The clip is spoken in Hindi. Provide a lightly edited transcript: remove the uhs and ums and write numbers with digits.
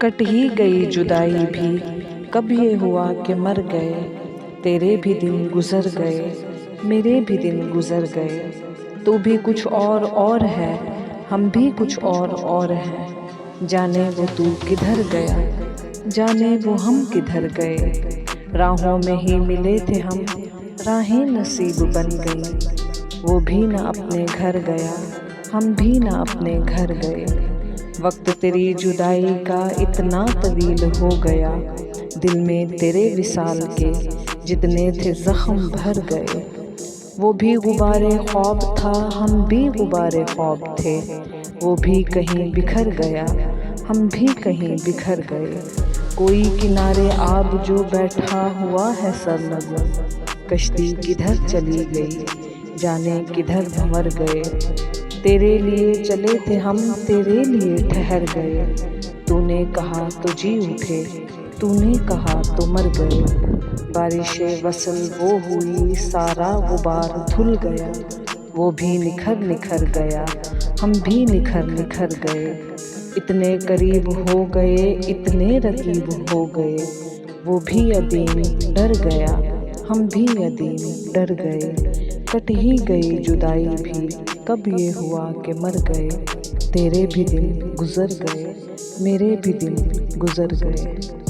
कट ही गई जुदाई भी, कब ये हुआ कि मर गए। तेरे भी दिन गुजर गए, मेरे भी दिन गुजर गए। तू भी कुछ और है, हम भी कुछ और हैं। जाने वो तू किधर गया, जाने वो हम किधर गए। राहों में ही मिले थे हम, राहें नसीब बन गई। वो भी ना अपने घर गया, हम भी ना अपने घर गए। वक्त तेरी जुदाई का इतना तवील हो गया, दिल में तेरे विसाल के जितने थे जख्म भर गए। वो भी गुबारे ख्वाब था, हम भी गुबारे ख्वाब थे। वो भी कहीं बिखर गया, हम भी कहीं बिखर गए। कोई किनारे आब जो बैठा हुआ है सरनज़र, कश्ती किधर चली गई, जाने किधर भंवर गए। तेरे लिए चले थे हम, तेरे लिए ठहर गए। तूने कहा तो जी उठे, तूने कहा तो मर गए। बारिशे वसल वो हुई, सारा गुबार धुल गया। वो भी निखर निखर गया, हम भी निखर निखर गए। इतने करीब हो गए, इतने रकीब हो गए। वो भी अदीम डर गया, हम भी अदीम डर गए। कट ही गई जुदाई भी, कब ये हुआ कि मर गए। तेरे भी दिन गुजर गए, मेरे भी दिन गुजर गए।